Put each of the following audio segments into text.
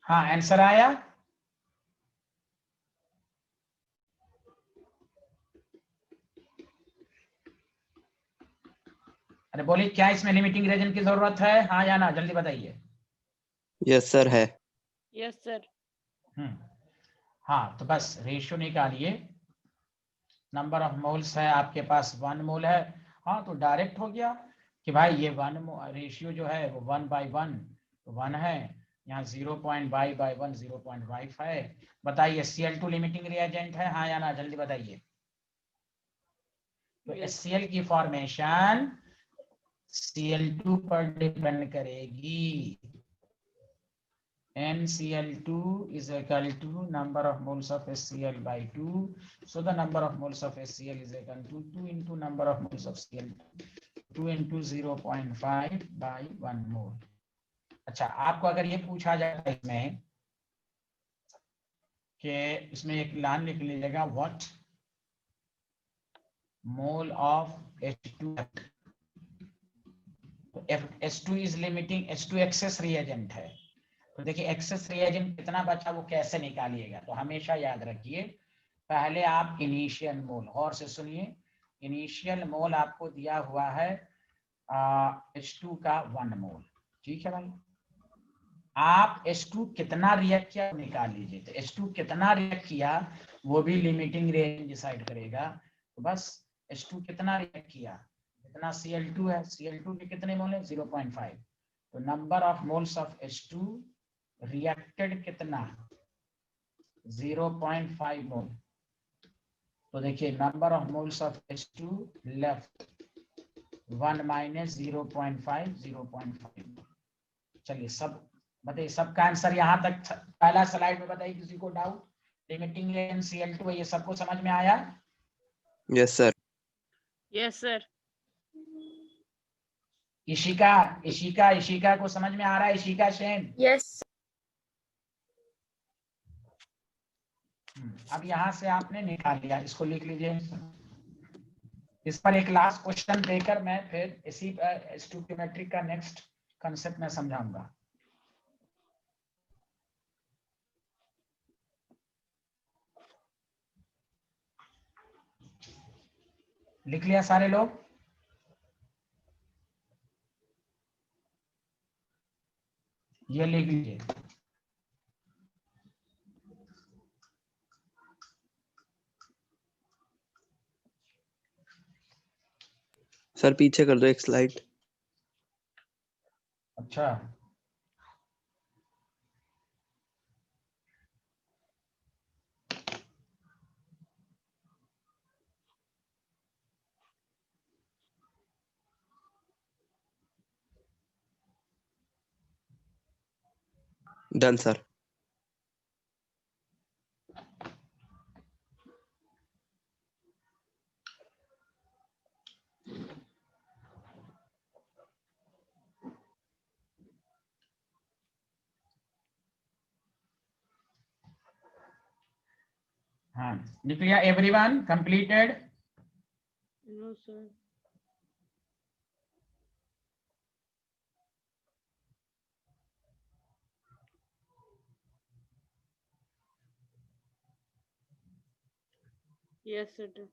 हाँ, आंसर आया? अरे बोलिए, क्या इसमें लिमिटिंग रीजन की जरूरत है? हाँ या ना, जल्दी बताइए। यस सर है। Yes sir. हाँ, तो बस रेशियो निकालिए। नंबर ऑफ मोल्स है आपके पास 1 मोल है। हाँ, तो डायरेक्ट हो गया कि भाई ये 1 रेशियो जो है वो 1/1 है। यहाँ 0.5/1 0.5 है। बताइए Cl2 लिमिटिंग रिएजेंट है, हाँ या ना, जल्दी बताइए। तो HCl की फॉर्मेशन Cl2 पर डिपेंड करेगी। NCl2 is equal to number of moles of HCl by 2. So the number of moles of HCl is equal to 2 into number of moles of Cl, 2 into 0.5 by 1 mole. अच्छा, आपको अगर ये पूछा जाए इसमें कि इसमें एक लाइन लिख लीजिएगा, what mole of H2, तो H2 is limiting, H2 excess reagent है। तो देखिए एक्सेस रिएजेंट कितना बचा वो कैसे निकालिएगा, तो हमेशा याद रखिए पहले आप इनिशियल मोल, और से सुनिए, इनिशियल मोल आपको दिया हुआ है H2 का 1 मोल। ठीक है भाई, आप H2 कितना रिएक्ट किया निकाल लीजिए। तो H2 कितना रिएक्ट किया वो भी लिमिटिंग रेंज डिसाइड करेगा। तो बस H2 कितना रिएक्ट किया, जितना Cl2 है, Cl2 के कितने मोल है 0.5, तो number of moles of H2 reacted कितना 0.5 मोल। तो देखिए number of moles of H2 left 1 minus 0.5 0.5। चलिए सब बताइए, सबका आंसर यहाँ तक पहला स्लाइड में बताइए, किसी को डाउट? लिमिटिंग रेंज Cl2 ये सबको समझ में आया? Yes sir. Yes sir. Ishika को समझ में आ रहा है? इशिका सेन? यस। अब यहाँ से आपने निकाल लिया, इसको लिख लीजिए। इस पर एक लास्ट क्वेश्चन देकर मैं फिर इसी स्टोइकियोमेट्रिक का नेक्स्ट कंसेप्ट में समझाऊंगा। लिख लिया सारे लोग? ये लिख लीजिए। सर पीछे कर दो एक स्लाइड। अच्छा, डन सर। हाँ लिख लिया everyone? Completed? No sir. Yes sir.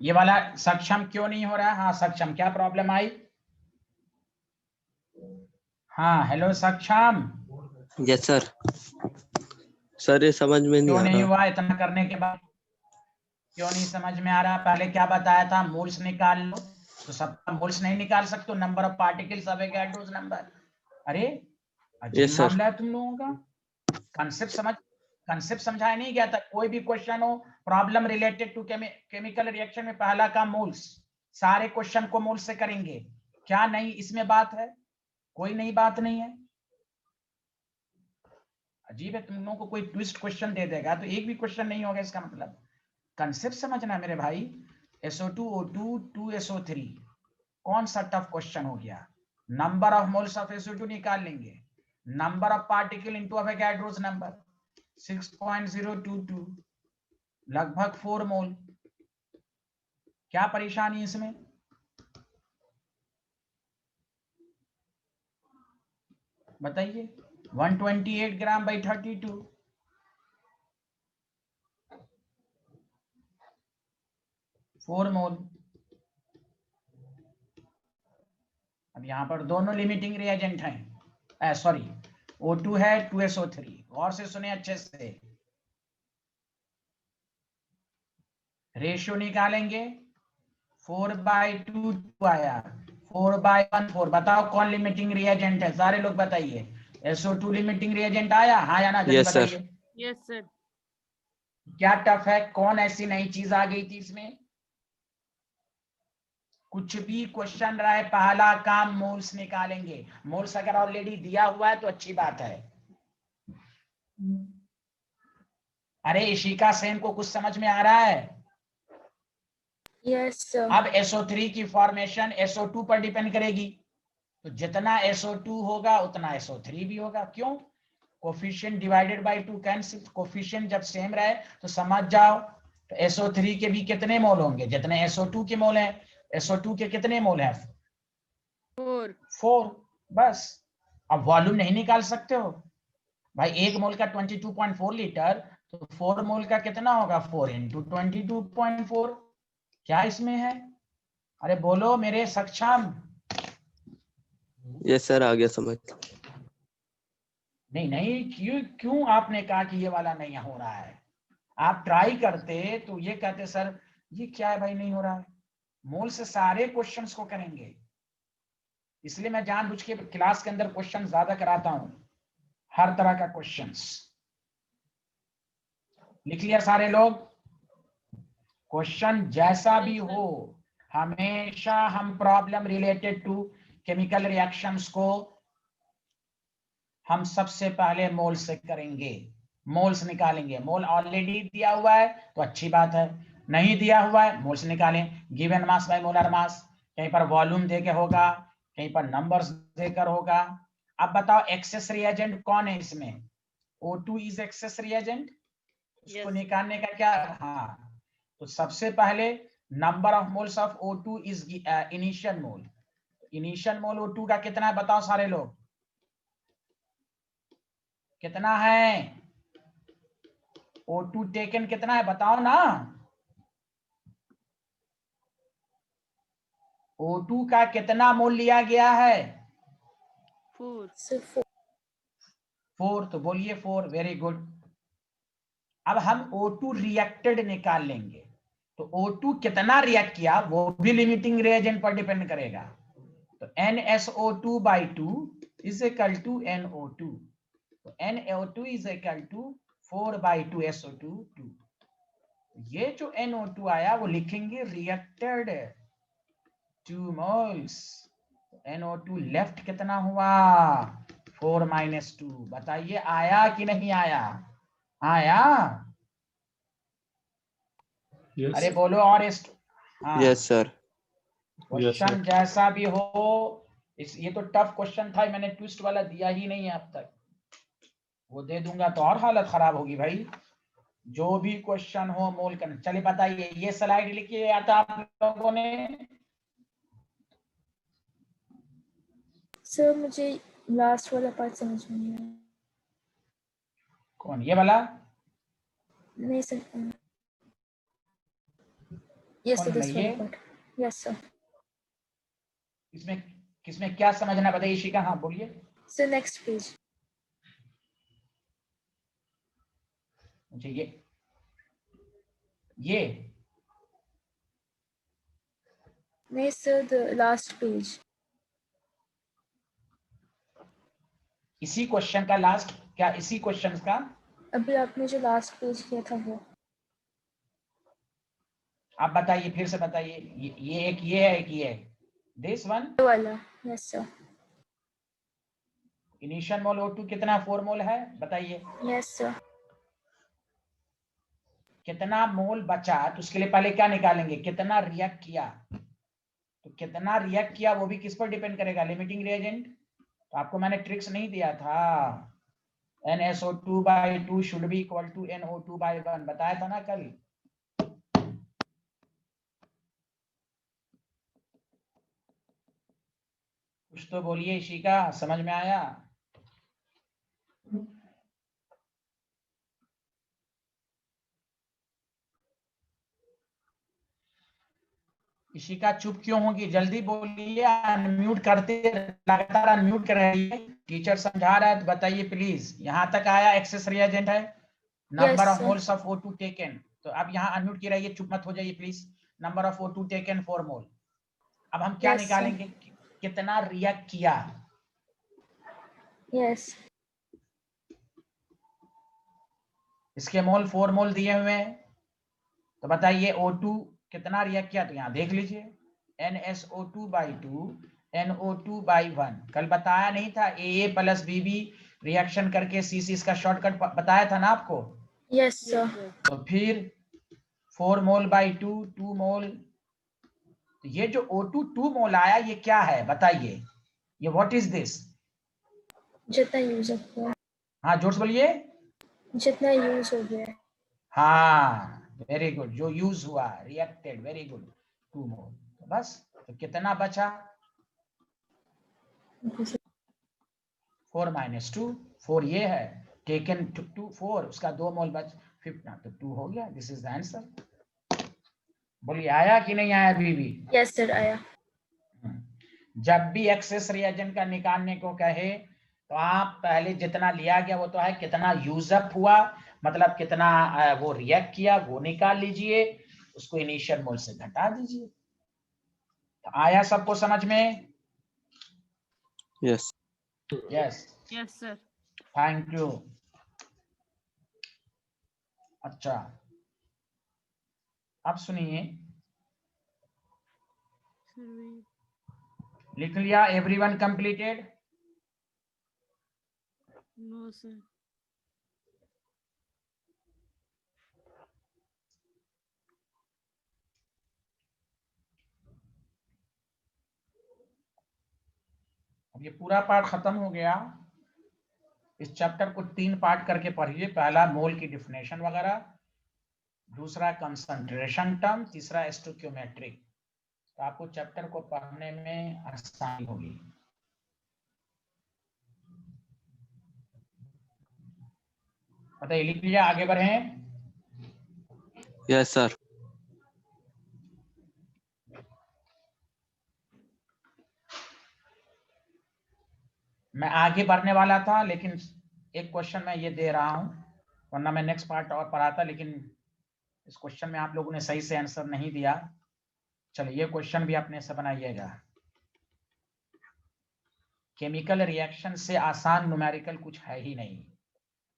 ये वाला सक्षम क्यों नहीं हो रहा है? हाँ सक्षम, क्या प्रॉब्लम आई? हाँ हेलो सक्षम, यस सर। सर ये समझ में नहीं क्यों आ नहीं रहा। हुआ? इतना करने के बाद क्यों नहीं समझ में आ रहा? पहले क्या बताया था? मोल्स निकाल लो। तो सबका मोल्स नहीं निकाल सकते, नंबर ऑफ पार्टिकल्स अवोगाड्रोस नंबर। अरे अजीब यस सर। मामला है तुम लोगों का। कंसेप्ट समझाया नहीं गया था। कोई भी क्वेश्चन हो problem related to chemical reaction में, पहला काम मोल्स। सारे क्वेश्चन को मोल्स से करेंगे। क्या नहीं इसमें बात है? कोई नई बात नहीं है। अजीब है, तुम लोगों को कोई ट्विस्ट क्वेश्चन दे देगा तो एक भी क्वेश्चन नहीं होगा, इसका मतलब कंसेप्ट समझना मेरे भाई। SO2 O2 2SO3 कौन सा टफ क्वेश्चन हो गया? Number of moles of SO2 निकाल लेंगे, number of particle into Avogadro's number 6.022, लगभग 4 मोल। क्या परेशानी इसमें? बताइए। 128 ग्राम बाई 32, 4 मोल। अब यहां पर दोनों लिमिटिंग रिएजेंट हैं, सॉरी O2 है 2SO3। गौर से सुने अच्छे से, रेशियो निकालेंगे 4/2 2 आया, 4/1 4। बताओ कौन लिमिटिंग रिएजेंट है? सारे लोग बताइए। SO2 लिमिटिंग रिएजेंट आया? हाँ या ना, जल्दी यस सर। बताइए। Yes, sir. क्या टफ है? कौन ऐसी नई चीज आ गई थी इसमें? कुछ भी क्वेश्चन रहे, पहला काम मोल्स निकालेंगे। मोल्स अगर ऑलरेडी दिया हुआ है तो अच्छी बात है। अरे इशिका सेन को कुछ समझ में आ रहा है? Yes, sir. अब SO3 की फॉर्मेशन SO2 पर डिपेंड करेगी, तो जितना SO2 होगा उतना SO3 भी होगा। क्यों? Coefficient divided by 2 cancel. Coefficient जब सेम रहे तो समझ जाओ, तो SO3 के भी कितने मोल होंगे जितने SO2 के मोल हैं। SO2 के कितने मोल हैं? 4. 4। बस। अब वॉल्यूम नहीं निकाल सकते हो भाई? एक मोल का 22.4 लीटर, तो 4 मोल का कितना होगा? 4 इंटू 22.4। क्या इसमें है? अरे बोलो मेरे सक्षम। यस सर, आ गया समझ। नहीं नहीं, क्यों क्यों आपने कहा कि ये वाला नहीं हो रहा है? आप ट्राई करते तो ये कहते सर ये क्या है भाई, नहीं हो रहा है। मोल से सारे क्वेश्चंस को करेंगे, इसलिए मैं जानबूझ के क्लास के अंदर क्वेश्चन ज्यादा कराता हूं, हर तरह का क्वेश्चंस। लिख लिया सारे लोग? क्वेश्चन जैसा भी Yes, sir. हो, हमेशा हम problem related to chemical reactions को हम सबसे पहले मोल से करेंगे। मोल्स निकालेंगे। मोल ऑलरेडी दिया हुआ है तो अच्छी बात है, नहीं दिया हुआ है मोल्स निकालें। गिवन मास बाय मोलर मास, कहीं पर वॉल्यूम देके होगा, कहीं पर नंबर्स देकर होगा। अब बताओ एक्सेस रिएजेंट कौन है इसमें? O2 is access reagent. उसको Yes. निकालने का क्या? हाँ, तो सबसे पहले number of moles of O2 is initial mole. Initial mole O2 का कितना है बताओ सारे लोग? कितना है? O2 टेकन कितना है बताओ ना? O2 का कितना मोल लिया गया है? 4. 4। तो बोलिए 4। Very good. अब हम O2 रिएक्टेड निकाल लेंगे, तो O2 कितना रिएक्ट किया वो भी लिमिटिंग रिएजेंट पर डिपेंड करेगा। तो NSO2/2 is equal to NO2। तो NO2 is equal to 4/2 SO2 2। ये जो NO2 आया वो लिखेंगे रिएक्टेड 2 मोल्स। NO2 लेफ्ट कितना हुआ? 4 - 2। बताइए आया कि नहीं आया? आया? Yes, अरे sir. बोलो। और हाँ, yes sir. Yes, sir. Question जैसा भी हो, ये तो टफ क्वेश्चन था, मैंने ट्विस्ट वाला दिया ही नहीं है अब तक। वो दे दूंगा तो और हालत खराब होगी भाई। जो भी क्वेश्चन हो मोल करना। चलिए बताइए, ये स्लाइड लिखिए या था आप लोगों ने? सर मुझे लास्ट वाला पार्ट समझ में नहीं आया। कौन ये वाला? नहीं सर। यस सर, कौन दिस ये? वाला पार्ट। Yes sir. इसमें किसमें क्या समझना बताइए शिका? हाँ बोलिए। Sir next page. मुझे ये नहीं सर, द लास्ट पेज। इसी क्वेश्चन का लास्ट? क्या इसी क्वेश्चन का? अभी आपने जो लास्ट पेज किया था वो। आप बताइए, फिर से बताइए। ये एक ये है, एक ये है। दिस वन ये वाला। Yes sir. इनिशियल मोल O2 कितना 4 मोल है बताइए। Yes sir. कितना मोल बचा तो उसके लिए पहले क्या निकालेंगे? कितना रिएक्ट किया। तो कितना रिएक्ट किया वो भी किस पर डिपेंड करेगा? Limiting reagent. तो आपको मैंने ट्रिक्स नहीं दिया था? NSO2/2 should be equal to NO2/1 बताया था ना कल। कुछ तो बोलिए इशिका, समझ में आया? इशिका चुप क्यों होगी? जल्दी बोलिए, अनम्यूट करते, लगातार अनम्यूट कर रही है। टीचर समझा रहा है तो बताइए प्लीज। यहाँ तक आया एक्सेस रिएजेंट है, number of sir. Moles of O2 taken. तो अब यहाँ अनम्यूट की रहिए, चुप मत हो जाइए please. Number of O2 taken 4 मोल। अब हम क्या Yes, sir. निकालेंगे? कितना रिएक्ट किया। यस। इसके मोल 4 मोल दिए हुए हैं, तो बताइए O2 कितना रिएक्ट किया। तो यहाँ देख लीजिए, NSO2/2 NO2/1। कल बताया नहीं था AA + BB रिएक्शन करके CC इसका शॉर्टकट बताया था ना आपको? Yes sir. तो फिर 4 मोल/2 2 मोल। तो ये जो O2 2 मोल आया ये क्या है बताइए? ये व्हाट इज दिस? जितना यूज हो गया। हाँ जोर से बोलिए। जितना यूज हो गया। हाँ वेरी गुड, जो यूज हुआ, रिएक्टेड, वेरी गुड, 2 मोल। तो बस, तो कितना बचा? 4 - 2, 4 ये है, टेकन 2 4, उसका 2 मोल बच 50, तो 2 हो गया। This is the answer. बोलिए आया कि नहीं आया अभी भी? यस सर, आया। जब भी एक्सेस रिएजेंट का निकालने को कहे तो आप पहले जितना लिया गया वो तो है, कितना यूज अप हुआ मतलब कितना वो रिएक्ट किया वो निकाल लीजिए, उसको इनिशियल मोल से घटा दीजिए। तो आया सबको समझ में? Yes yes, Yes, sir. Thank you. अच्छा अब सुनिए, Sir, wait. लिख लिया एवरीवन कंप्लीटेड? No, sir. अब ये पूरा पार्ट खत्म हो गया। इस चैप्टर को 3 पार्ट करके पढ़िए। पहला मोल की डिफिनेशन वगैरह, दूसरा कंसंट्रेशन टर्म, तीसरा स्टोइकियोमेट्रिक। तो आपको चैप्टर को पढ़ने में आसानी होगी। बताइए, लिख लिया, आगे बढ़ें। Yes sir. मैं आगे बढ़ने वाला था लेकिन एक क्वेश्चन मैं ये दे रहा हूं, वरना मैं नेक्स्ट पार्ट और पढ़ाता, लेकिन इस क्वेश्चन में आप लोगों ने सही से आंसर नहीं दिया। चलिए ये क्वेश्चन भी अपने से बनाइएगा। केमिकल रिएक्शन से आसान न्यूमेरिकल कुछ है ही नहीं,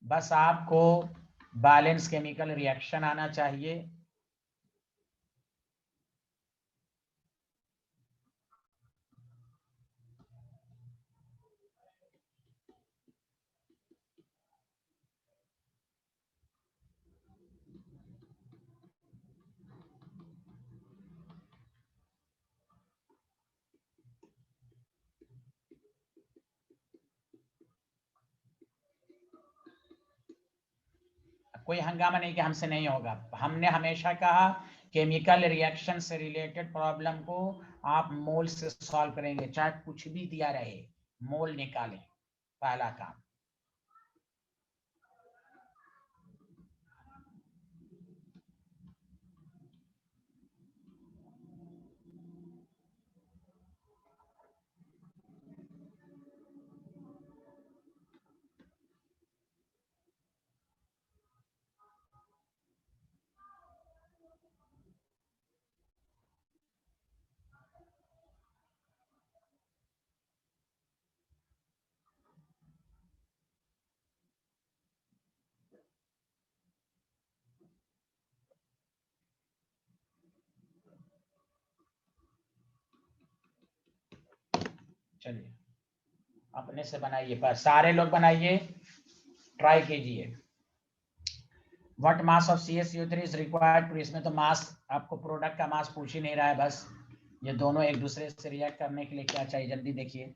बस आपको बैलेंस केमिकल रिएक्शन आना चाहिए। कोई हंगामा नहीं कि हमसे नहीं होगा। हमने हमेशा कहा केमिकल रिएक्शन से रिलेटेड प्रॉब्लम को आप मोल से सॉल्व करेंगे, चाहे कुछ भी दिया रहे, मोल निकालें, पहला काम। चलिए अपने से बनाइए, पर सारे लोग बनाइए, ट्राई कीजिए। What mass of CaCO3 is required to, इसमें तो मास आपको प्रोडक्ट का मास पूछ ही नहीं रहा है, बस ये दोनों एक दूसरे से रिएक्ट करने के लिए क्या चाहिए, जल्दी देखिए।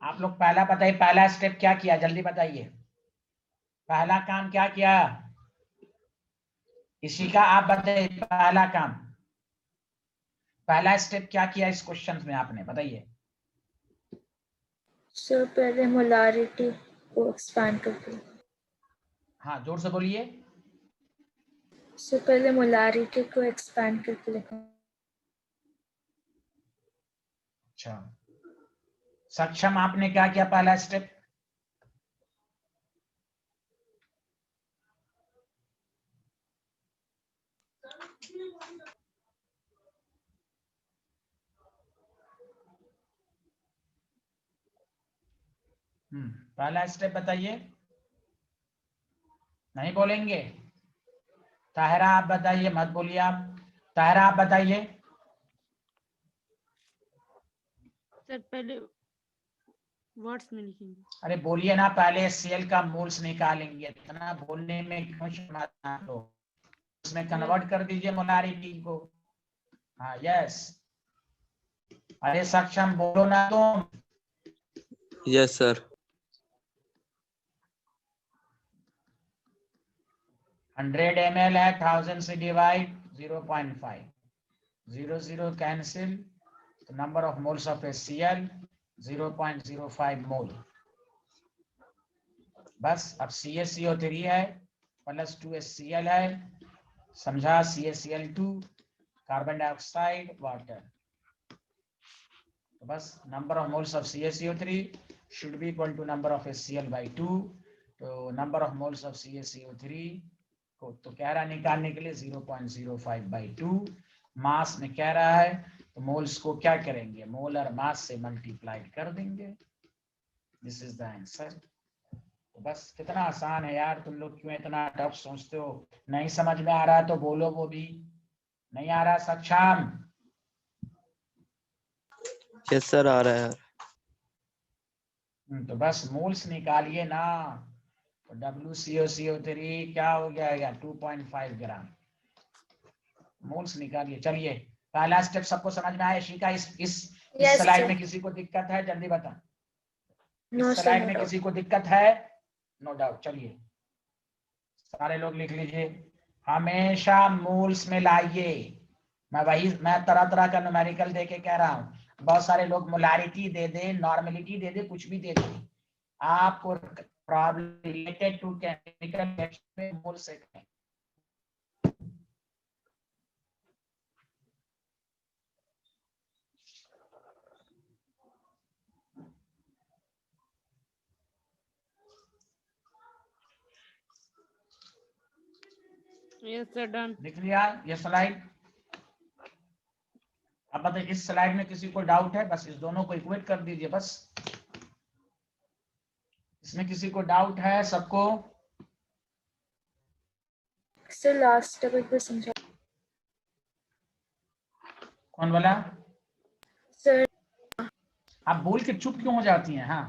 आप लोग पहला बताइए, पहला स्टेप क्या किया, जल्दी बताइए, पहला काम क्या किया, इसी का आप बताइए, पहला काम, पहला स्टेप क्या किया इस क्वेश्चन में आपने, बताइए। सर पहले मोलारिटी को एक्सपैंड करके। हाँ जोर से बोलिए। सर पहले मोलारिटी को एक्सपैंड करके लिखा। अच्छा सक्षम, आपने क्या किया पहला स्टेप, पहला स्टेप बताइए, नहीं बोलेंगे, ताहिरा आप बताइए, मत बोलिए आप, ताहिरा आप बताइए। सर पहले वर्ड्स में लिखेंगे। अरे बोलिए ना, पहले HCl का मोल्स निकालेंगे, इतना बोलने में क्यों शर्माते हैं आप लोग, उसमें कन्वर्ट कर दीजिए मोलारिटी को। हाँ यस, अरे सक्षम बोलो ना तुम। Yes sir. 100 ml है, 1000 से डिवाइड 0.5, 0 0 कैंसिल, तो number of moles of HCl 0.05 मोल। बस अब CaCO3 है प्लस 2 HCl है, समझा, CaCl2 कार्बन डाइऑक्साइड वाटर, तो बस number of moles of CaCO3 should be equal to number of HCl by 2, तो number of moles of CaCO3 को तो कह रहा है निकालने के लिए 0.05 बाई 2, मास में कह रहा है, तो मोल्स को क्या करेंगे, मोलर मास से मल्टीप्लाइड कर देंगे, दिस इज द आंसर। तो बस कितना आसान है यार, तुम लोग क्यों इतना टफ सोचते हो, नहीं समझ में आ रहा है तो बोलो, वो भी नहीं आ रहा सक्षम, यस सर आ रहा है। तो बस मोल्स निकालिए ना, तो WCO3 क्या हो जाएगा 2.5 ग्राम, मोल्स निकालिए। चलिए पहला स्टेप सबको समझ में आया, शिका इस Yes, स्लाइड sir. में किसी को दिक्कत है, जल्दी बता, No, इस sir, स्लाइड no में doubt. किसी को दिक्कत है, नो डाउट, चलिए सारे लोग लिख लीजिए, हमेशा मोल्स में लाइए, मैं तरह तरह का न्यूमेरिकल दे के कह रहा हूँ, बहुत सारे लोग मोलारिटी दे दे, नॉर्मेलिटी दे दे, कुछ भी दे दे, आपको problem related to chemical reaction में मोल से करें। Yes sir done. लिख लिया ये स्लाइड, अब बताइए इस स्लाइड में किसी को डाउट है, बस इस दोनों को इक्वेट कर दीजिए, बस इसमें किसी को डाउट है सबको, Sir, last step एक बार समझा। कौन बोला, Sir, आप बोल के चुप क्यों हो जाती हैं, हाँ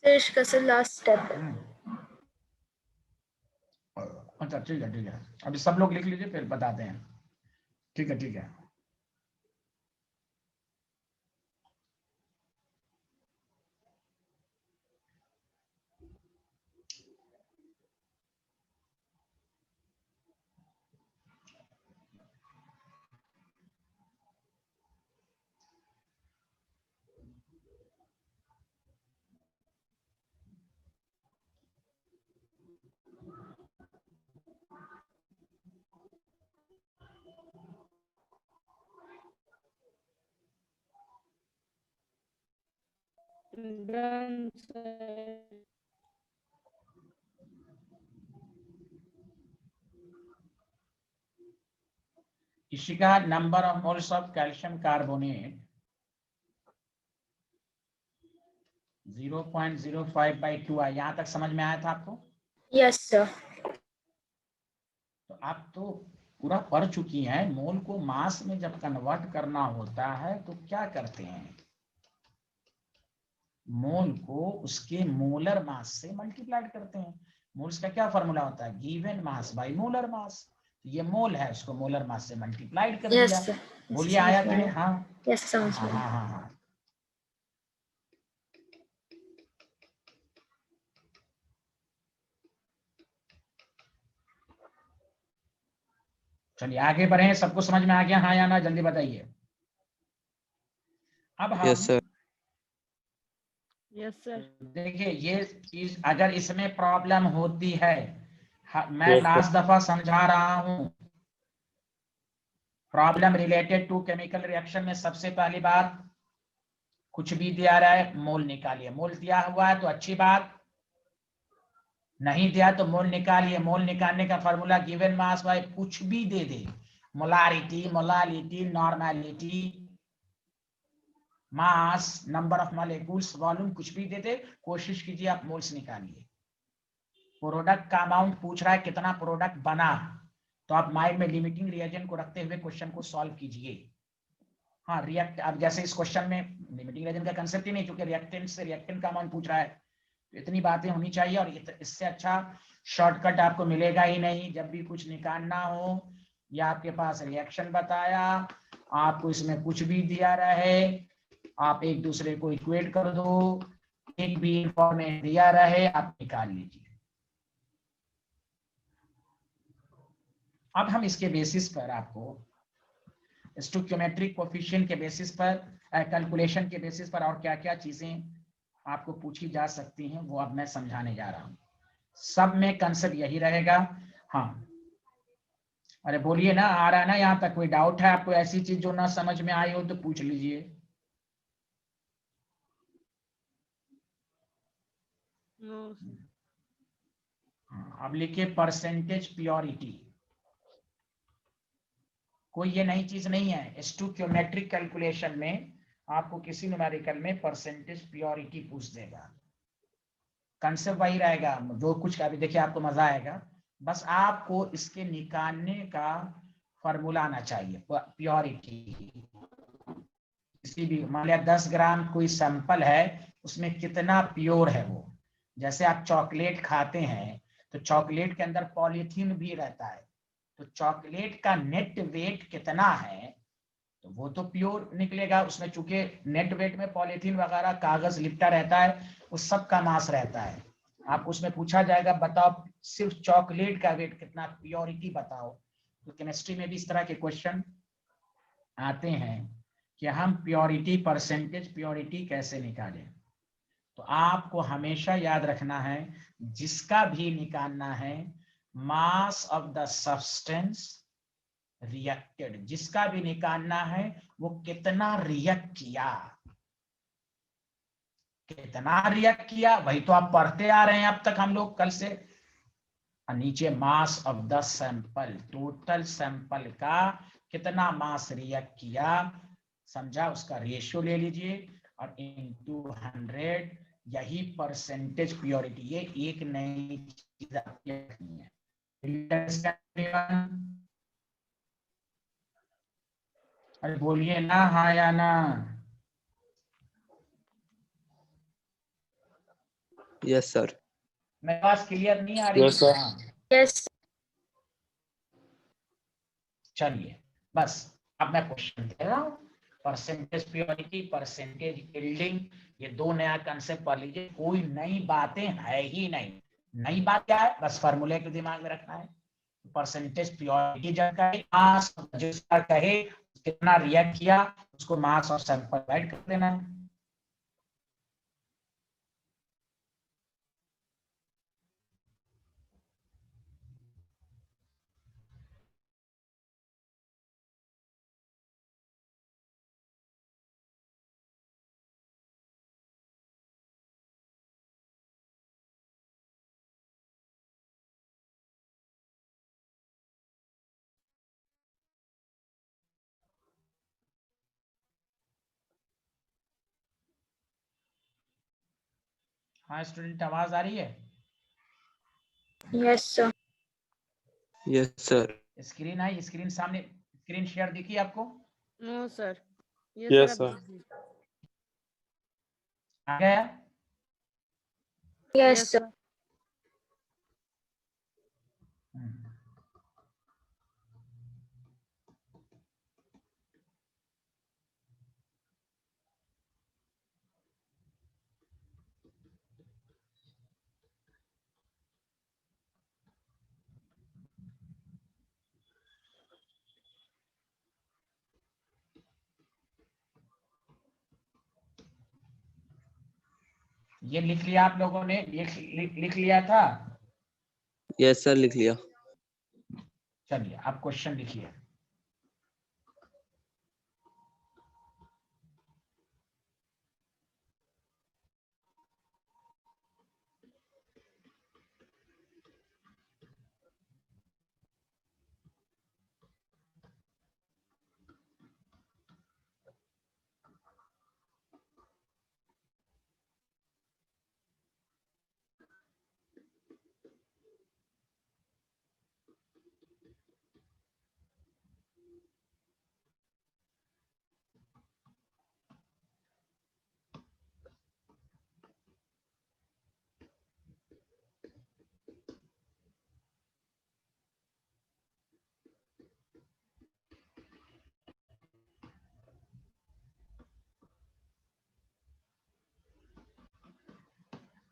sir इसका सर last step है। अच्छा ठीक है, अभी सब लोग लिख लीजिए फिर बताते हैं, ठीक है। Done, sir. Ishika, number of moles of calcium carbonate 0.05/2 है। यहां तक समझ में आया था आपको? Yes, sir. तो आप तो पूरा पढ़ चुकी हैं। मोल को मास में जब कन्वर्ट करना होता है तो क्या करते हैं? मोल को उसके मोलर मास से मल्टीप्लाइड करते हैं। मोल्स का क्या फॉर्मूला होता है? गिवन मास बाय मोलर मास। ये मोल है, उसको मोलर मास से मल्टीप्लाइड कर Yes, दिया। sir. Yes, बोलिए आया कि नहीं? समझ में हाँ आया। Yes, समझ हाँ में हाँ आया। हाँ हाँ। चलिए आगे बढ़े। सबको समझ में आ गया? हाँ या ना, जल्दी बताइए। अब यस हम सर। Yes, sir. देखिए, ये चीज अगर इसमें प्रॉब्लम होती है, मैं Yes, sir. लास्ट दफा समझा रहा हूं, problem related to chemical reaction में सबसे पहली बात, कुछ भी दिया रहा है मोल निकालिए। मोल दिया हुआ है तो अच्छी बात, नहीं दिया तो मोल निकालिए। मोल निकालने का फॉर्मूला गिवन मास बाय कुछ भी दे दे, molarity, molality, normality, mass, number of molecules, volume, कुछ भी दे दे, कोशिश कीजिए आप मोल्स निकालिए। प्रोडक्ट का अमाउंट पूछ रहा है, कितना प्रोडक्ट बना, तो आप माइंड में लिमिटिंग रिएजेंट को रखते हुए क्वेश्चन को सॉल्व कीजिए। हाँ, रिएक्ट, अब जैसे इस क्वेश्चन में लिमिटिंग रिएजेंट का कंसेप्ट ही नहीं, क्योंकि रिएक्टेंट से रिएक्टेंट का अमाउंट पूछ रहा है, तो इतनी बातें होनी चाहिए। और इससे अच्छा शॉर्टकट आपको मिलेगा ही नहीं। जब भी कुछ निकालना हो, या आपके पास रिएक्शन बताया, आपको इसमें कुछ भी दिया रहे, आप एक दूसरे को इक्वेट कर दो, एक भी इंफॉर्मेशन दिया रहे, आप निकाल लीजिए। अब हम इसके बेसिस पर आपको स्टोइकियोमेट्रिक कोएफिशिएंट के बेसिस पर, कैलकुलेशन के बेसिस पर और क्या क्या चीजें आपको पूछी जा सकती हैं, वो अब मैं समझाने जा रहा हूं। सब में कंसेप्ट यही रहेगा। हाँ, अरे बोलिए ना, आ रहा है ना? यहाँ तक कोई डाउट है आपको? ऐसी चीज जो ना समझ में आई हो तो पूछ लीजिए। No, sir. अब लिखिए परसेंटेज प्योरिटी। कोई ये नई चीज नहीं है। स्टोइकियोमेट्रिक कैलकुलेशन में आपको किसी न्यूमेरिकल में परसेंटेज प्योरिटी पूछ देगा। कंसेप्ट वही रहेगा जो कुछ का भी। देखिए आपको मजा आएगा। बस आपको इसके निकालने का फॉर्मूला आना चाहिए। प्योरिटी, किसी भी, मान लिया 10 ग्राम कोई सैंपल है, उसमें कितना प्योर है वो। जैसे आप चॉकलेट खाते हैं तो चॉकलेट के अंदर पॉलीथीन भी रहता है, तो चॉकलेट का नेट वेट कितना है, तो वो तो प्योर निकलेगा। उसमें चूंकि नेट वेट में पॉलीथीन वगैरह कागज लिपटा रहता है, उस सब का मास रहता है। आप उसमें पूछा जाएगा बताओ सिर्फ चॉकलेट का वेट कितना, प्योरिटी बताओ। तो केमिस्ट्री में भी इस तरह के क्वेश्चन आते हैं कि हम प्योरिटी, परसेंटेज प्योरिटी कैसे निकालें। तो आपको हमेशा याद रखना है, जिसका भी निकालना है, मास ऑफ द सब्सटेंस रिएक्टेड, जिसका भी निकालना है वो कितना रिएक्ट किया, कितना रिएक्ट किया, वही तो आप पढ़ते आ रहे हैं अब तक हम लोग कल से। नीचे मास of the sample, total sample का कितना मास रिएक्ट किया, समझा, उसका रेशियो ले लीजिए और इनटू 100, यही परसेंटेज प्योरिटी। ये एक नई चीज आपकी रखनी है। अरे बोलिए ना, हाँ या ना? Yes sir. मेरी बात क्लियर नहीं आ रही? Yes, sir. हाँ, Yes. चलिए बस अब मैं क्वेश्चन दे रहा हूँ। परसेंटेज प्योरिटी, परसेंटेज यील्डिंग, ये दो नया कंसेप्ट पढ़ लीजिए। कोई नई बातें है ही नहीं। नई बात क्या है? बस फॉर्मूले को दिमाग में रखना है। परसेंटेज प्योरिटी जानकारी, मास जिसका कहे कितना रिएक्ट किया, उसको मास ऑफ सैंपल ऐड कर देना है। हाँ स्टूडेंट, आवाज आ रही है? Yes, sir. Yes sir. Screen आई, स्क्रीन सामने, स्क्रीन शेयर दिखी आपको? No sir. Yes, sir. आ गया? Yes, yes sir. Sir. Hmm. ये लिख लिया आप लोगों ने? लिख लिया था? यस सर, लिख लिया। चलिए आप क्वेश्चन लिखिए।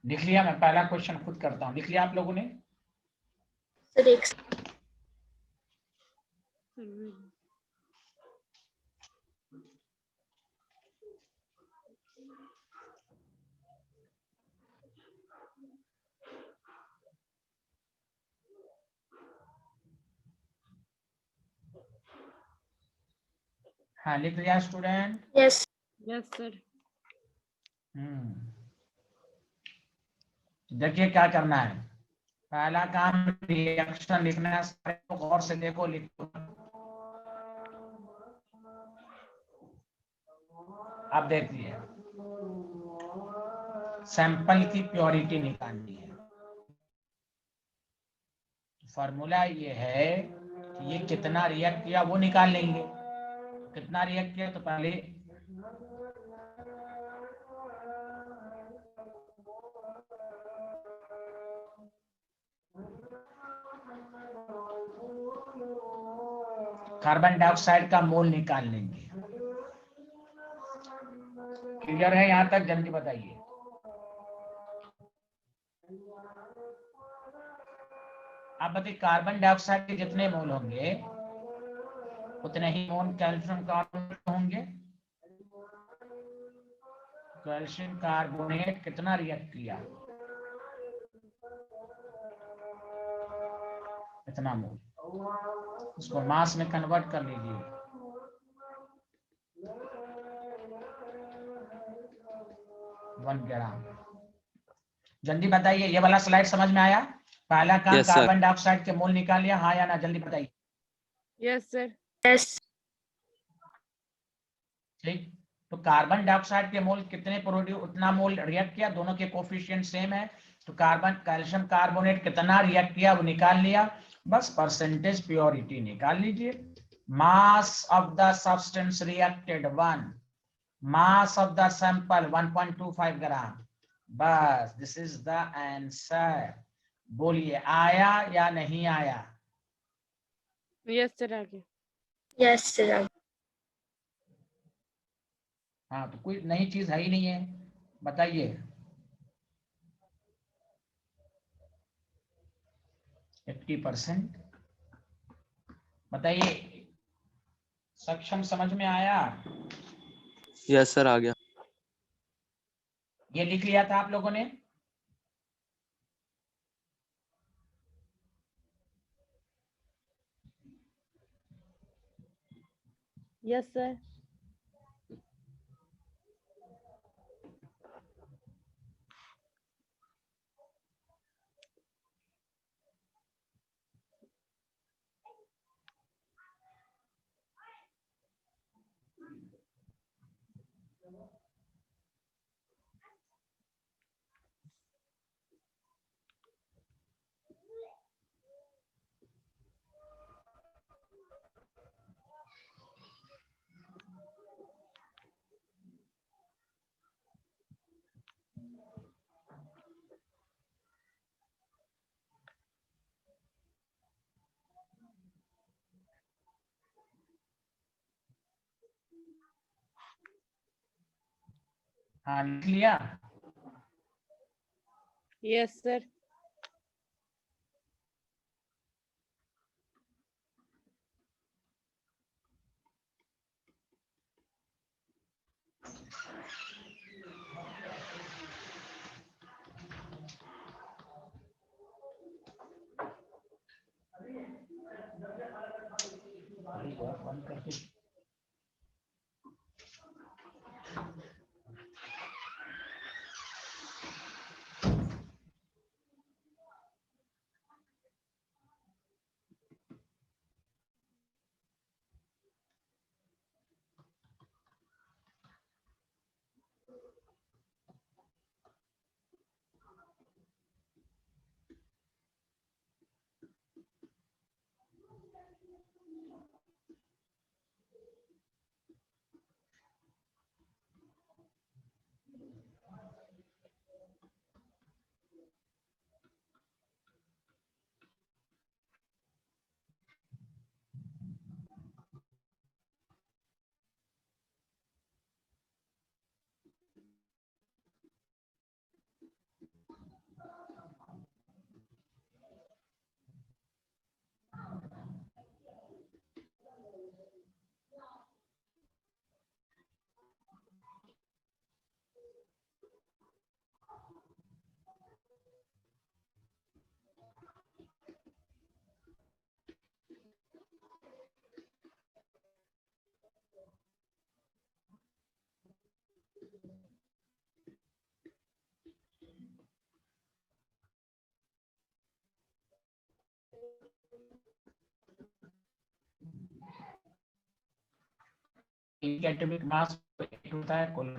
लिख लिया? मैं पहला क्वेश्चन खुद करता हूँ। लिख लिया आप लोगों ने? Sir, एक हाँ लिख लिया स्टूडेंट? Yes, yes sir. देखिए क्या करना है। पहला काम रिएक्शन लिखना है। सारे को गौर से देखो, लिखो। अब देखिए, सैंपल की प्योरिटी निकालनी है। फॉर्मूला ये है कि ये कितना रिएक्ट किया वो निकाल लेंगे। कितना रिएक्ट किया, तो पहले कार्बन डाइऑक्साइड का मोल निकाल लेंगे। क्लियर है यहां तक? जल्दी बताइए। आप बताइए, कार्बन डाइऑक्साइड के जितने मोल होंगे उतने ही मोल कैल्शियम कार्बोनेट होंगे। कैल्शियम कार्बोनेट कितना रिएक्ट किया? इतना मोल। उसको मास में कन्वर्ट कर लीजिए। One gram. जल्दी बताइए, ये वाला स्लाइड समझ में आया? पहला काम Yes, sir. कार्बन डाइऑक्साइड के मोल निकाल लिया, हाँ या ना? जल्दी बताइए। Yes sir. yes, ठीक, तो कार्बन डाइऑक्साइड के मोल कितने प्रोड्यूस, उतना मोल रिएक्ट किया। दोनों के कोफिशिएंट सेम है, तो कार्बन कैल्शियम कार्बोनेट कितना रिएक्ट किया वो निकाल लिया। बस परसेंटेज प्योरिटी निकाल लीजिए। मास of the substance reacted 1, mass of the sample 1.25 ग्राम। बस, दिस इज द आंसर। बोलिए, आया या नहीं आया? यस सर, आगे। yes, sir. हाँ, तो कोई नई चीज है ही नहीं है, बताइए। 80%। बताइए, सक्षम समझ में आया? यस सर, आ गया। ये लिख लिया था आप लोगों ने? Yes sir. हाँ लिख लिया। Yes, sir. बंद करके एटॉमिक मास होता है कुल।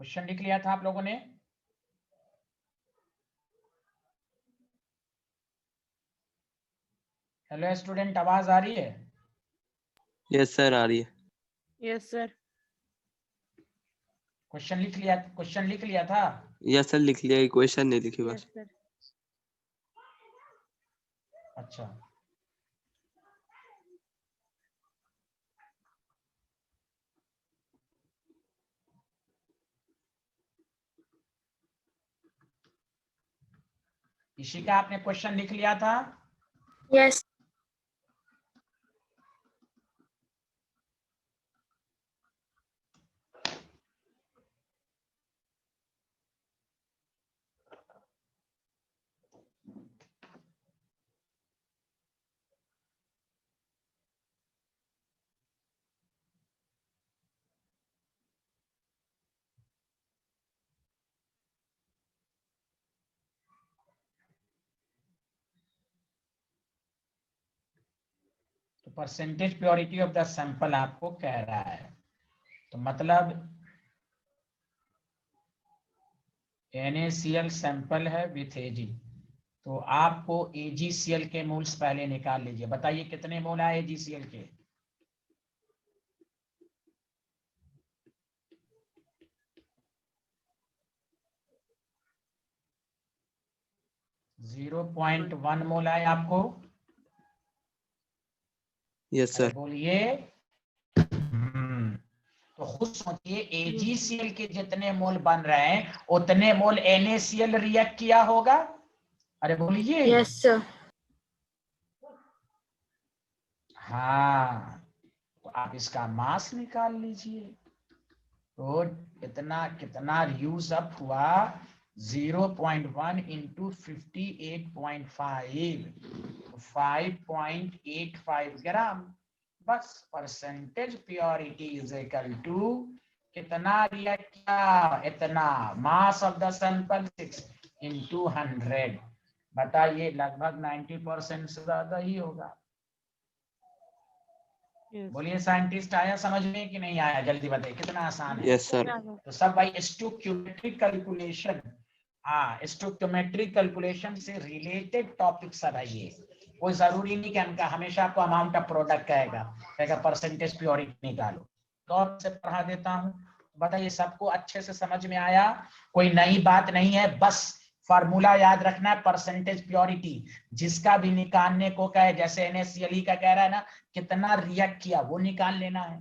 क्वेश्चन लिख लिया था आप लोगों ने? हेलो स्टूडेंट, आवाज आ रही है? यस सर आ रही है। Yes, sir. क्वेश्चन लिख लिया था? यस सर लिख लिया, क्वेश्चन नहीं लिखी Yes, बस। sir. अच्छा, इसी का आपने क्वेश्चन लिख लिया था? Yes. तो percentage purity of the sample आपको कह रहा है, तो मतलब NaCl सैंपल है विथ Ag, तो आपको AgCl के मोल्स पहले निकाल लीजिए। बताइए कितने मोल आए AgCl के? 0.1 मोल आए आपको? यस अरे सर। बोलिए। तो खुद सोचिए AgCl के जितने मोल बन रहे हैं उतने मोल NaCl रिएक्ट किया होगा। अरे बोलिए। Yes, sir. हाँ, तो आप इसका मास निकाल लीजिए। तो इतना कितना यूज अप हुआ? 0.1 इंटू 58.5, 5.85 ग्राम। बस percentage purity is equal to कितना रिएक्ट किया? इतना। Mass of the sample 6 into 100। बताइए लगभग 90% से ज्यादा ही होगा। Yes. बोलिए साइंटिस्ट, आया समझ में कि नहीं आया? जल्दी बताइए, कितना आसान है। Yes sir. तो सब भाई स्टोइकियोमेट्रिक कैलकुलेशन, हाँ स्टोइकियोमेट्रिक कैलकुलेशन से रिलेटेड टॉपिक सब है ये। कोई जरूरी नहीं कि हमका हमेशा आपको अमाउंट ऑफ प्रोडक्ट कहेगा परसेंटेज प्योरिटी निकालो। तो और से पढ़ा देता हूँ। बताइए सबको अच्छे से समझ में आया? कोई नई बात नहीं है, बस फार्मूला याद रखना है परसेंटेज प्योरिटी। जिसका भी निकालने को कहे, जैसे NaCl का कह रहा है ना कितना रिएक्ट किया, वो निकाल लेना है।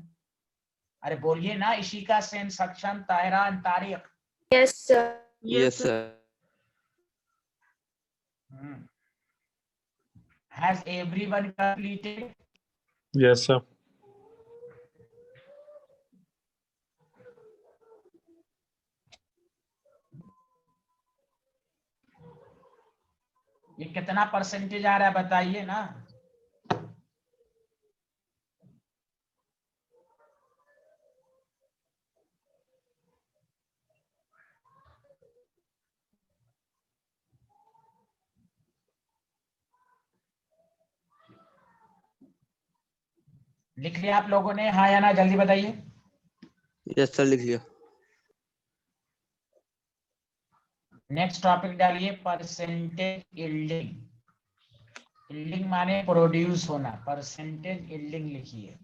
अरे बोलिए ना, इशिका, सेन, सक्षम, Tahira, Tariq. Yes, sir. Yes sir. Has everyone completed? Yes, sir. ये कितना परसेंटेज आ रहा है बताइए ना। लिख लिया आप लोगों ने, हाँ या ना? जल्दी बताइए। यस सर, लिख लिया। नेक्स्ट टॉपिक डालिए, परसेंटेज यील्डिंग। यील्डिंग माने प्रोड्यूस होना, परसेंटेज यील्डिंग लिखिए।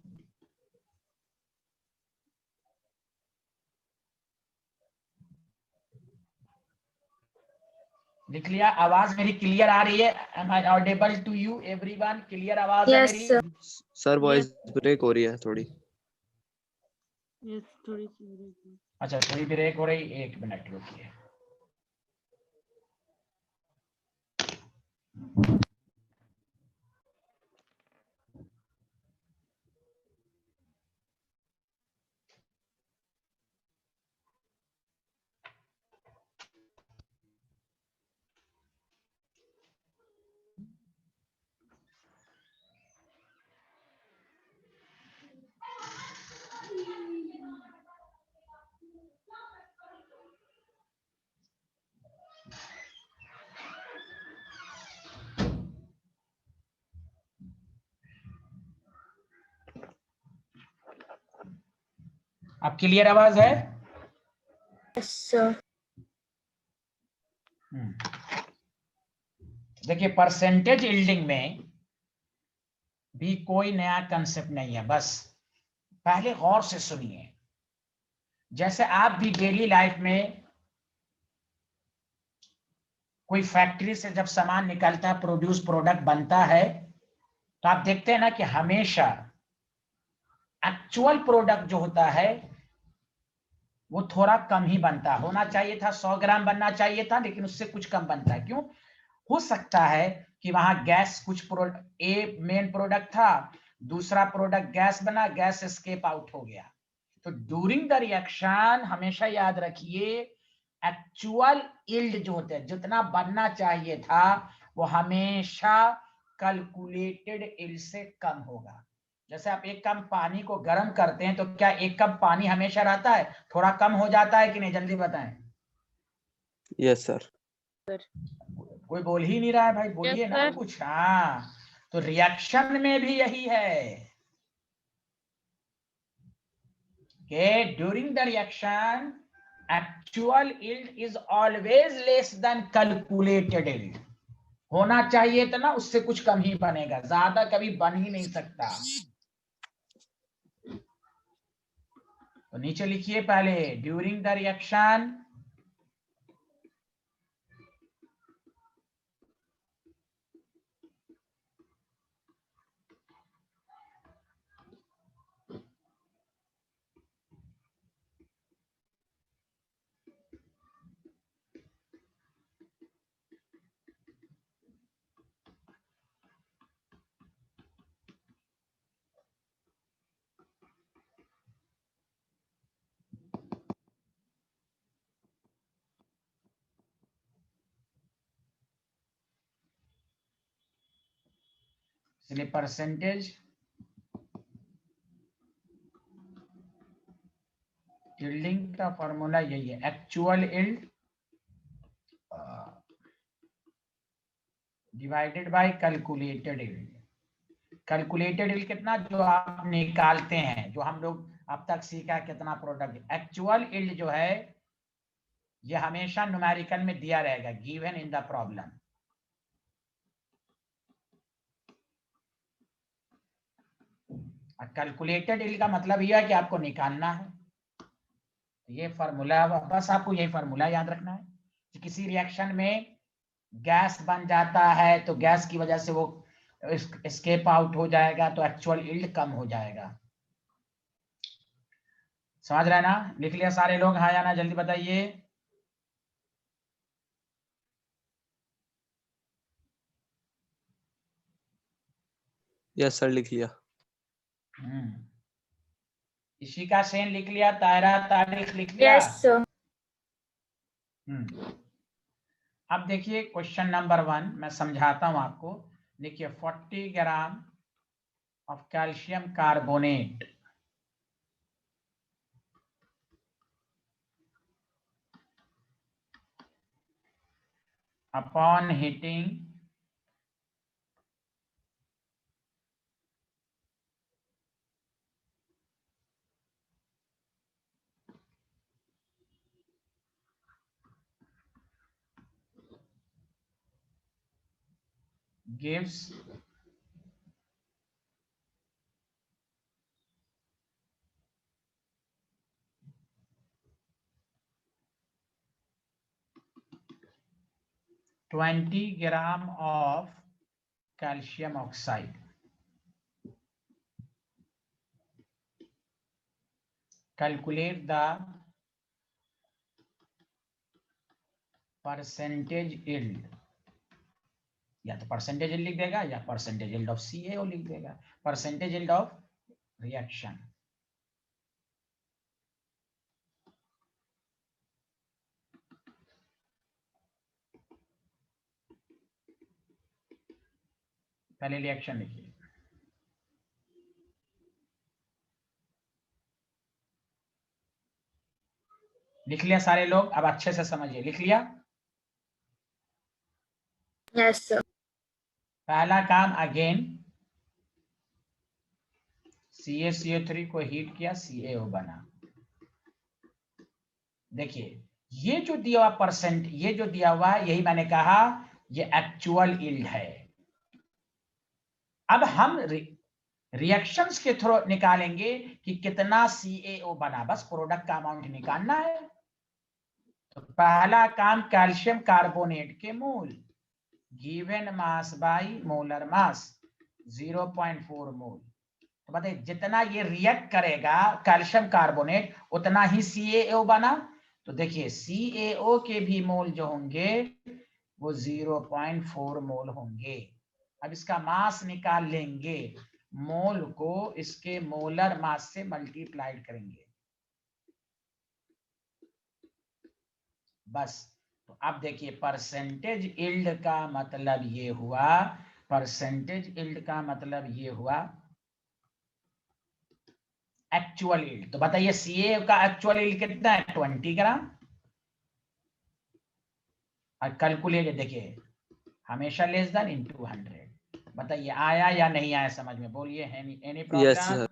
लिख लिया? आवाज मेरी क्लियर आ रही है? Am I audible to you everyone? Clear आवाज है Yes, मेरी? sir. सर वॉइस ब्रेक हो रही है थोड़ी। Yes, थोड़ी सी break है। अच्छा थोड़ी ब्रेक हो रही, 1 मिनट रुकिए। अब क्लियर आवाज है? Yes, sir. देखिए परसेंटेज यील्डिंग में भी कोई नया कंसेप्ट नहीं है, बस पहले गौर से सुनिए। जैसे आप भी डेली लाइफ में कोई फैक्ट्री से जब सामान निकलता है, प्रोड्यूस प्रोडक्ट बनता है, तो आप देखते हैं ना कि हमेशा एक्चुअल प्रोडक्ट जो होता है वो थोड़ा कम ही बनता है। होना चाहिए था 100 ग्राम बनना चाहिए था, लेकिन उससे कुछ कम बनता है। क्यों? हो सकता है कि वहां गैस कुछ ए मेन प्रोडक्ट था, दूसरा प्रोडक्ट गैस बना, गैस एस्केप आउट हो गया। तो ड्यूरिंग द रिएक्शन हमेशा याद रखिए एक्चुअल यील्ड जो होता है, जितना बनना चाहिए था वो हमेशा कैलकुलेटेड यील्ड से कम होगा। जैसे आप 1 कप पानी को गर्म करते हैं तो क्या 1 कप पानी हमेशा रहता है? थोड़ा कम हो जाता है कि नहीं? जल्दी बताएं। Yes sir. कोई बोल ही नहीं रहा है भाई, बोलिए Yes, ना sir. कुछ। हाँ तो रिएक्शन में भी यही है कि during the reaction actual yield is always less than calculated yield. होना चाहिए था ना, उससे कुछ कम ही बनेगा, ज्यादा कभी बन ही नहीं सकता। तो नीचे लिखिए पहले, ड्यूरिंग द रिएक्शन इसलिए परसेंटेज यील्डिंग का फॉर्मूला यही है, actual yield divided by calculated yield. Calculated yield कितना, जो आप निकालते हैं, जो हम लोग अब तक सीखा कितना प्रोडक्ट। एक्चुअल यील्ड जो है ये हमेशा न्यूमेरिकल में दिया रहेगा, given in the problem. Calculated yield का मतलब यह है कि आपको निकालना है। ये फार्मूला, बस आपको यही फार्मूला याद रखना है कि किसी रिएक्शन में गैस बन जाता है तो गैस की वजह से वो एस्केप आउट हो जाएगा, तो एक्चुअल यील्ड कम हो जाएगा। समझ रहे हैं ना? लिख लिया सारे लोग? हाँ या ना, जल्दी बताइए। यस सर, लिख लिया। इसी का सेन लिख लिया, तायरा तारीख लिख लिया। Yes sir. अब देखिए क्वेश्चन नंबर 1 मैं समझाता हूं आपको। देखिए 40 gram of calcium carbonate upon heating gives gram of calcium oxide. Calculate the percentage yield. या तो परसेंटेज यील्ड लिख देगा या परसेंटेज यील्ड ऑफ CaO लिख देगा, परसेंटेज यील्ड ऑफ रिएक्शन। पहले रिएक्शन लिखिए। लिख लिया सारे लोग? अब अच्छे से समझिए, लिख लिया? Yes sir. पहला काम, अगेन CaCO3 को हीट किया, CaO बना। देखिए ये जो दिया हुआ परसेंट, ये जो दिया हुआ है, यही मैंने कहा ये एक्चुअल यील्ड है। अब हम रिएक्शंस के थ्रू निकालेंगे कि कितना CaO बना, बस प्रोडक्ट का अमाउंट निकालना है। तो पहला काम, कैल्शियम कार्बोनेट के mole given mass by molar mass 0.4 mole. तो बताइए जितना ये रिएक्ट करेगा कैल्शियम कार्बोनेट उतना ही CaO बना। तो देखिए CaO के भी मोल जो होंगे वो 0.4 मोल होंगे। अब इसका मास निकाल लेंगे, मोल को इसके मोलर मास से मल्टीप्लाइड करेंगे, बस। तो अब देखिए परसेंटेज यील्ड का मतलब ये हुआ, परसेंटेज यील्ड का मतलब ये हुआ एक्चुअल यील्ड। तो बताइए CaO का एक्चुअल यील्ड कितना है? 20 ग्राम। और कैलकुलेट देखिए हमेशा लेस देन इनटू 100। बताइए आया या नहीं आया समझ में? बोलिए एनी प्रॉब्लम? Yes sir.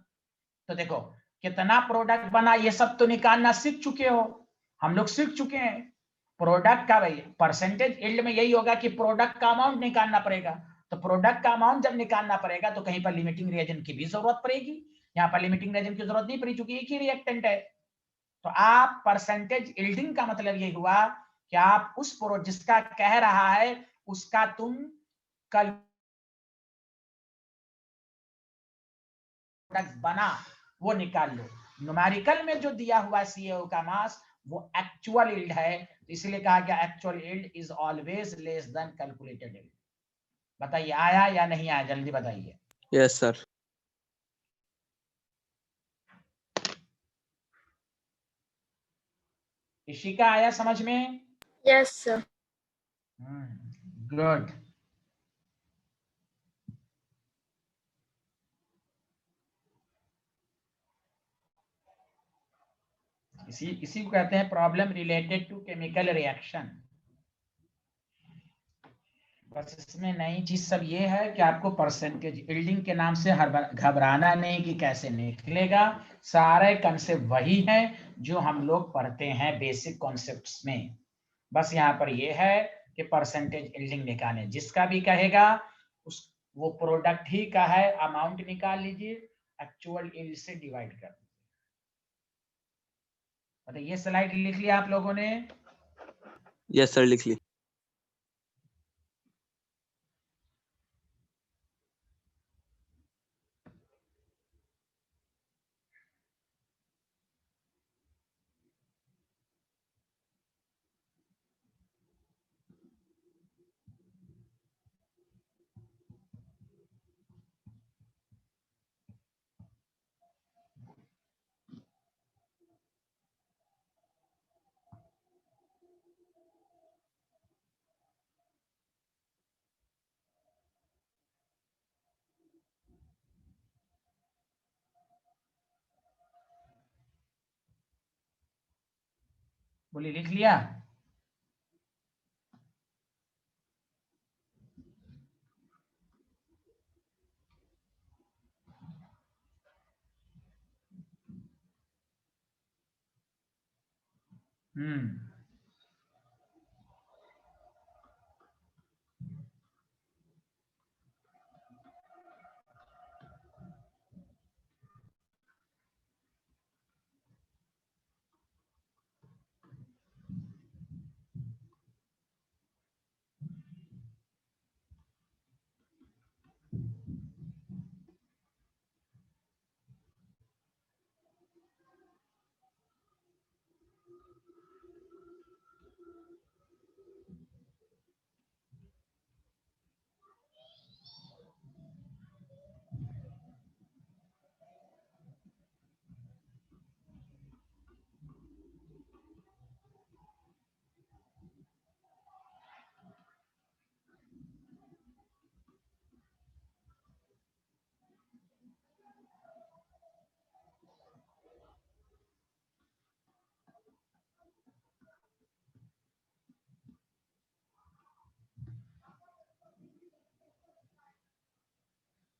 तो देखो कितना प्रोडक्ट बना, ये सब तो निकालना सीख चुके हो, हम लोग सीख चुके हैं प्रोडक्ट का। भाई परसेंटेज यील्ड में यही होगा कि प्रोडक्ट का अमाउंट निकालना पड़ेगा। तो प्रोडक्ट का अमाउंट जब निकालना पड़ेगा तो कहीं पर लिमिटिंग रिएजेंट की भी जरूरत पड़ेगी। यहाँ पर लिमिटिंग रिएजेंट की जरूरत नहीं पड़ी चूंकि एक ही रिएक्टेंट है। तो आप परसेंटेज यील्डिंग का मतलब ये हुआ कि आप उस जिसका कह रहा है उसका तुम कल बना वो निकाल लो। न्यूमेरिकल में जो दिया हुआ CaO का मास वो एक्चुअल यील्ड है, इसलिए कहा गया actual yield is always less than calculated yield. बताइए आया या नहीं आया, जल्दी बताइए। Yes sir. इसी का आया समझ में? Yes sir. गुड। इसी को कहते हैं problem related to chemical reaction. बस इसमें नई चीज सब ये है कि आपको परसेंटेज यील्डिंग के नाम से हर बार घबराना नहीं कि कैसे निकलेगा। सारे कंसेप्ट वही है जो हम लोग पढ़ते हैं बेसिक कॉन्सेप्ट्स में। बस यहाँ पर ये है कि परसेंटेज यील्डिंग निकालें, जिसका भी कहेगा उस वो प्रोडक्ट ही का है, अमाउंट निकाल लीजिए, एक्चुअल यील्ड से डिवाइड कर दीजिए। मतलब ये स्लाइड लिख लिया आप लोगों ने? यस सर, लिख ली। बोलिए, लिख लिया?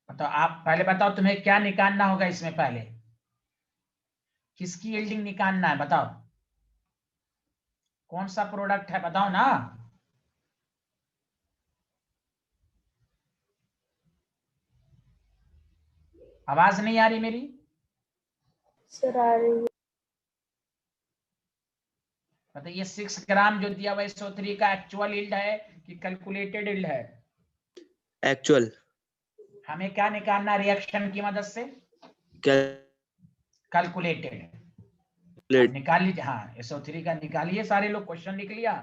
तो आप पहले बताओ, तुम्हें क्या निकालना होगा इसमें? पहले किसकी यील्डिंग निकालना है बताओ? कौन सा प्रोडक्ट है बताओ ना? आवाज नहीं आ रही मेरी? सर आ रही है। मतलब ये 6 ग्राम जो दिया हुआ SO3 का एक्चुअल यील्ड है कि कैलकुलेटेड यील्ड है? एक्चुअल। हमें क्या निकालना रिएक्शन की मदद से? कैलकुलेटेड। निकाल लीजिए। हाँ, SO3 का निकालिए। सारे लोग क्वेश्चन लिख लिया?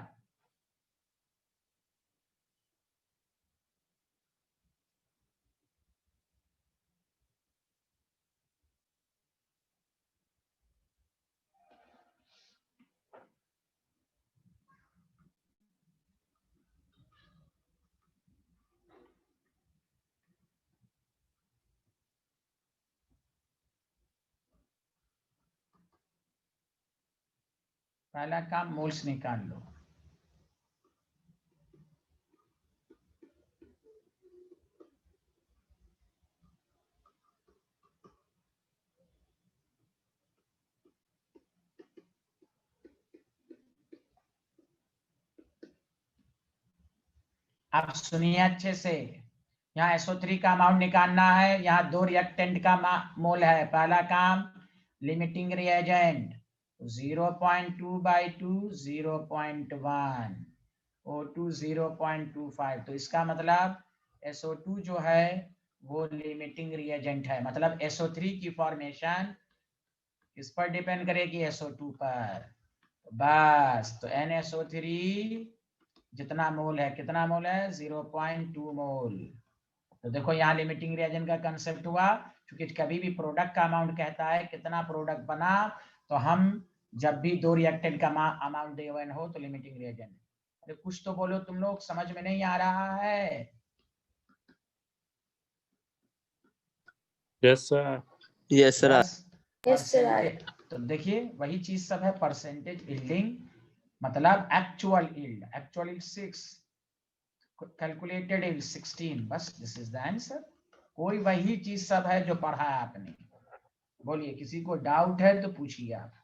पहला काम मोल्स निकाल लो। आप सुनिए अच्छे से। यहाँ SO3 का अमाउंट निकालना है। यहाँ 2 रिएक्टेंट का मोल है। पहला काम लिमिटिंग रिएजेंट 0.2/2 0.1 O2 0.25। तो इसका मतलब SO2 जो है वो लिमिटिंग रिएजेंट है। मतलब SO3 की फॉर्मेशन किस पर डिपेंड करेगी? SO2 पर। बस तो NSO3 जितना मोल है, कितना मोल है? 0.2 मोल। तो देखो यहाँ लिमिटिंग रिएजेंट का कंसेप्ट हुआ। क्योंकि कभी भी प्रोडक्ट का अमाउंट कहता है कितना प्रोडक्ट बना, तो हम जब भी 2 रिएक्टेंट का अमाउंट गिवन हो तो लिमिटिंग रिएजेंट। अरे कुछ तो बोलो तुम लोग, समझ में नहीं आ रहा है? Yes, sir. Yes sir. बस यस सर आ परसेंटेज। तो देखिए वही चीज सब है। परसेंटेज यील्डिंग मतलब actual yield. Actual yield 6 calculated is 16, बस दिस इज द आंसर। कोई वही चीज सब है जो पढ़ा है आपने। बोलिए, किसी को डाउट है तो पूछिए आप।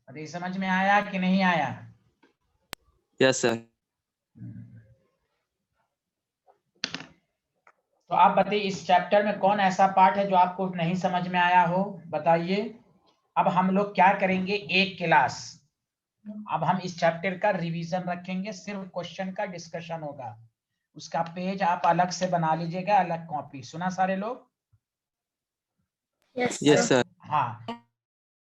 अरे समझ में आया कि नहीं आया? Yes sir. तो आप बताइए, इस चैप्टर में कौन ऐसा पार्ट है जो आपको नहीं समझ में आया हो, बताइए। अब हम लोग क्या करेंगे, एक क्लास अब हम इस चैप्टर का रिवीजन रखेंगे, सिर्फ क्वेश्चन का डिस्कशन होगा। उसका पेज आप अलग से बना लीजिएगा, अलग कॉपी। सुना सारे लोग? Yes yes sir. सर। हाँ,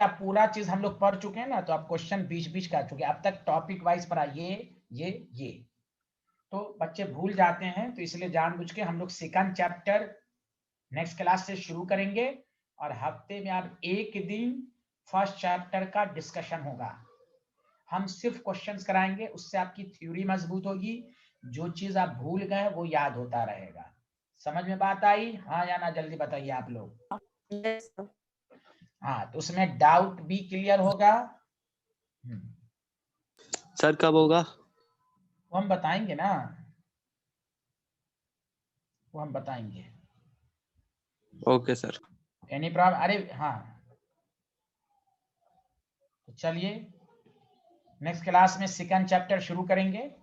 अब पूरा चीज हम लोग पढ़ चुके हैं ना, तो आप क्वेश्चन बीच बीच का चुके, अब तक टॉपिक वाइज पढ़ा, ये तो बच्चे भूल जाते हैं, तो इसलिए जानबूझ के हम लोग सेकंड चैप्टर नेक्स्ट क्लास से शुरू करेंगे, और हफ्ते में आप एक दिन फर्स्ट चैप्टर का डिस्कशन होगा। हम सिर्फ क्वेश्चंस कराएंगे, उससे आपकी थ्योरी मजबूत होगी, जो चीज आप भूल गए वो याद होता रहेगा। समझ में बात आई? हाँ या ना, जल्दी बताइए आप लोग। हाँ, तो उसमें डाउट भी क्लियर होगा। सर कब होगा? वो हम बताएंगे ना, वो हम बताएंगे। Okay sir. Any problem? अरे हाँ, तो चलिए नेक्स्ट क्लास में सेकंड चैप्टर शुरू करेंगे।